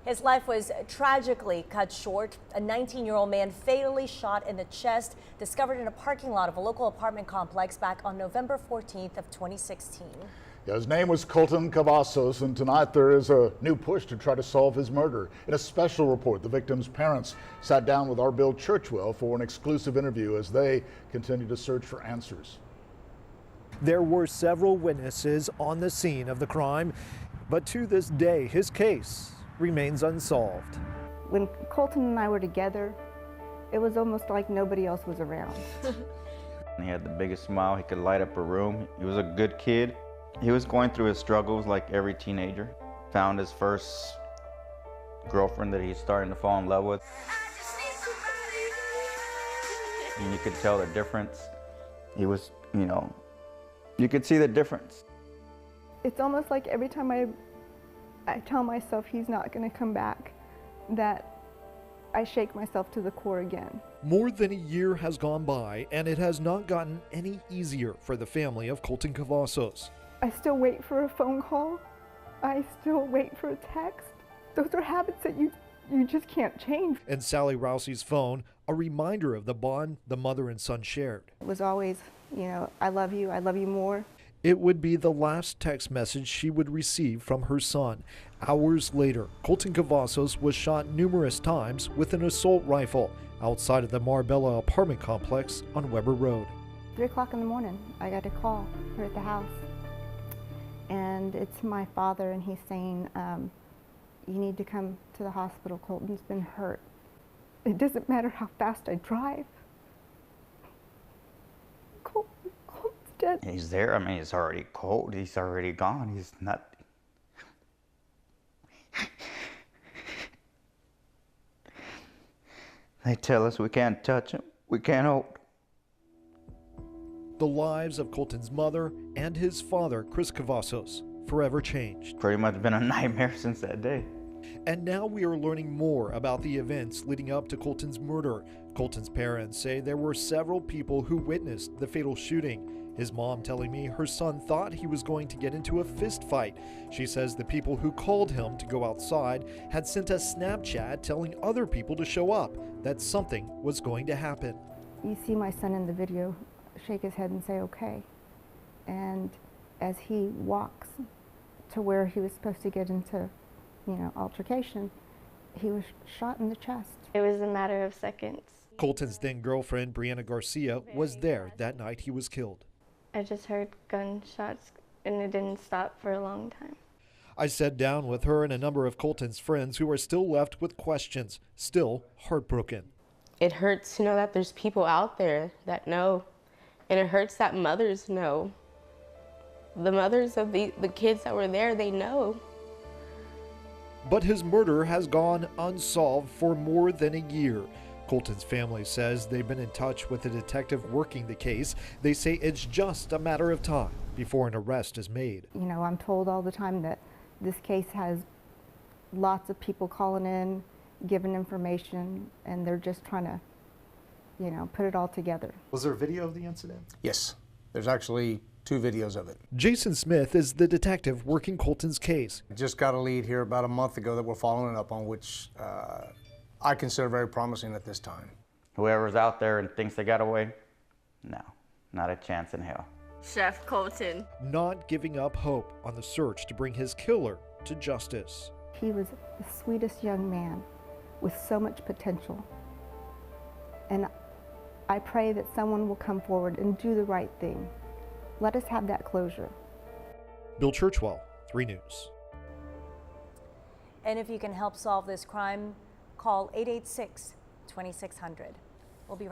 His life was tragically cut short. A 19-year-old man fatally shot in the chest, discovered in a parking lot of a local apartment complex back on November 14th of 2016. Yeah, his name was Colton Cavazos, and tonight there is a new push to try to solve his murder. In a special report, the victim's parents sat down with our Bill Churchwell for an exclusive interview as they continue to search for answers. There were several witnesses on the scene of the crime, but to this day, his case remains unsolved. When Colton and I were together, it was almost like nobody else was around. He had the biggest smile. He could light up a room. He was a good kid. He was going through his struggles like every teenager. Found his first girlfriend that he's starting to fall in love with. And you could tell the difference. He was, you could see the difference. It's almost like every time I tell myself he's not going to come back, that I shake myself to the core again. More than a year has gone by, and it has not gotten any easier for the family of Colton Cavazos. I still wait for a phone call. I still wait for a text. Those are habits that you just can't change. And Sally Rousey's phone, a reminder of the bond the mother and son shared. It was always, I love you more. It would be the last text message she would receive from her son. Hours later, Colton Cavazos was shot numerous times with an assault rifle outside of the Marbella apartment complex on Weber Road. 3 o'clock in the morning, I got a call here at the house. And it's my father, and he's saying, you need to come to the hospital. Colton's been hurt. It doesn't matter how fast I drive. Colton's dead. He's there. I mean, it's already cold. He's already gone. He's not. They tell us we can't touch him. We can't hold. The lives of Colton's mother and his father, Chris Cavazos, forever changed. Pretty much been a nightmare since that day. And now we are learning more about the events leading up to Colton's murder. Colton's parents say there were several people who witnessed the fatal shooting. His mom telling me her son thought he was going to get into a fist fight. She says the people who called him to go outside had sent a Snapchat telling other people to show up, that something was going to happen. You see my son in the video shake his head and say, okay. And as he walks to where he was supposed to get into, altercation, he was shot in the chest. It was a matter of seconds. Colton's then girlfriend, Brianna Garcia, was there that night he was killed. I just heard gunshots and it didn't stop for a long time. I sat down with her and a number of Colton's friends who are still left with questions, still heartbroken. It hurts to know that there's people out there that know. And it hurts that mothers know. The mothers of the kids that were there, they know. But his murder has gone unsolved for more than a year. Colton's family says they've been in touch with the detective working the case. They say it's just a matter of time before an arrest is made. I'm told all the time that this case has lots of people calling in, giving information, and they're just trying to put it all together. Was there a video of the incident? Yes, there's actually 2 videos of it. Jason Smith is the detective working Colton's case. Just got a lead here about a month ago that we're following up on, which I consider very promising at this time. Whoever's out there and thinks they got away, no, not a chance in hell. Chef Colton. Not giving up hope on the search to bring his killer to justice. He was the sweetest young man with so much potential. And I pray that someone will come forward and do the right thing. Let us have that closure. Bill Churchwell, 3 News. And if you can help solve this crime, call 886-2600. We'll be right back.